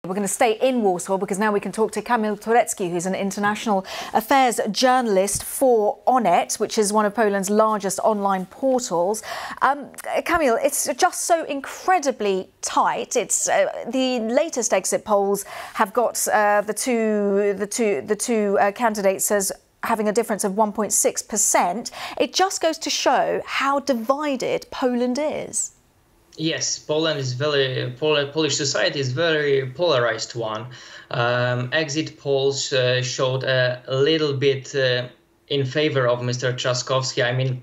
We're going to stay in Warsaw because now we can talk to Kamil Turecki, who's an international affairs journalist for Onet, which is one of Poland's largest online portals. Kamil, it's just so incredibly tight. It's the latest exit polls have got the two candidates as having a difference of 1.6%. It just goes to show how divided Poland is. Yes, Poland is Polish society is very polarized one. Exit polls showed a little bit in favor of Mr. Trzaskowski. I mean,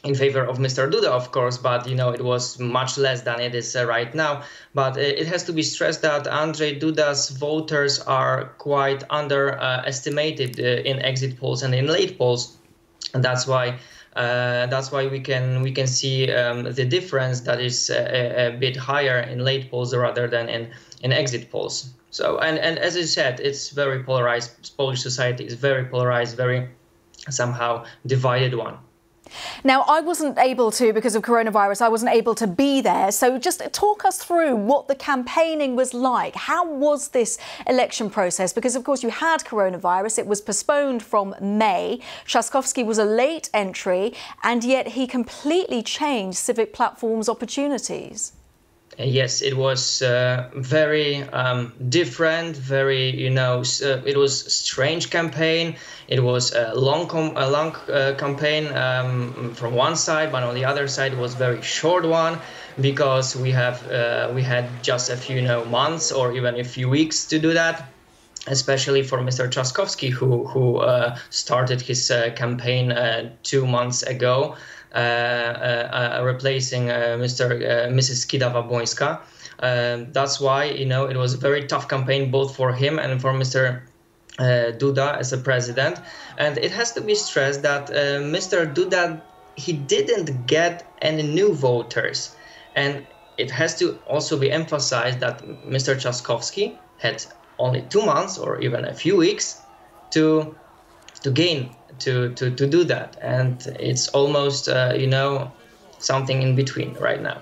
in favor of Mr. Duda, of course, but it was much less than it is right now. But it has to be stressed that Andrzej Duda's voters are quite underestimated in exit polls and in late polls, and that's why we can see the difference that is a bit higher in late polls rather than in exit polls. So and as I said, it's very polarized. Polish society is very polarized, very somehow divided one. Now, I wasn't able to, because of coronavirus, I wasn't able to be there. So just talk us through what the campaigning was like. How was this election process? Because, of course, you had coronavirus. It was postponed from May. Trzaskowski was a late entry, and yet he completely changed civic platform's opportunities. Yes, it was very different, very, it was a strange campaign. It was a long campaign from one side, but on the other side it was a very short one because we had just a few months or even a few weeks to do that, especially for Mr. Trzaskowski, who started his campaign 2 months ago. Replacing Mrs. Kidawa-Błońska. That's why it was a very tough campaign both for him and for Mr. Duda as a president. And it has to be stressed that Mr. Duda, he didn't get any new voters, and it has to also be emphasized that Mr. Trzaskowski had only 2 months or even a few weeks to do that, and it's almost something in between right now.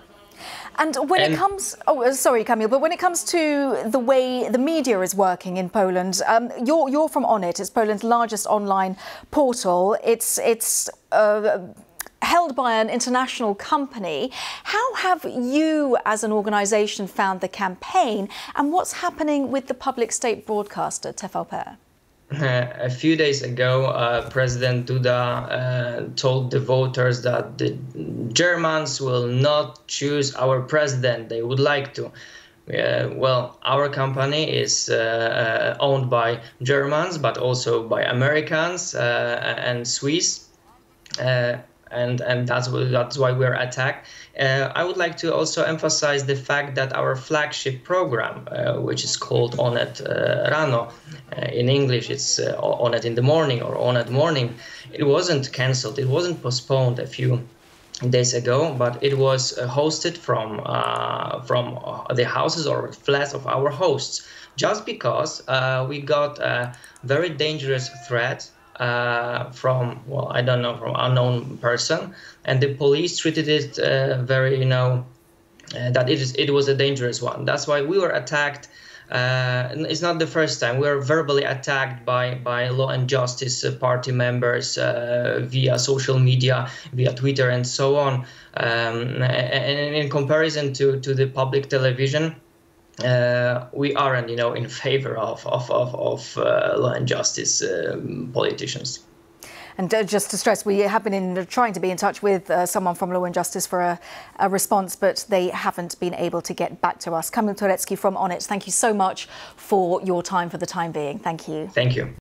And when it comes, sorry, Kamil, but when it comes to the way the media is working in Poland, you're from Onet. It's Poland's largest online portal. It's held by an international company. How have you as an organisation found the campaign, and what's happening with the public state broadcaster TVP? A few days ago, President Duda told the voters that the Germans will not choose our president. They would like to. Well, our company is owned by Germans, but also by Americans and Swiss. And that's why we're attacked. I would like to also emphasize the fact that our flagship program, which is called Onet Rano, in English it's Onet in the morning or Onet morning, it wasn't cancelled, it wasn't postponed a few days ago, but it was hosted from the houses or flats of our hosts, just because we got a very dangerous threat from unknown person, and the police treated it very, that it was a dangerous one. That's why we were attacked. It's not the first time. We were verbally attacked by Law and Justice Party members via social media, via Twitter, and so on. And in comparison to the public television, we aren't, in favor of law and justice politicians. And just to stress, we have been trying to be in touch with someone from Law and Justice for a response, but they haven't been able to get back to us. Kamil Turecki from Onet, thank you so much for your time for the time being. Thank you. Thank you.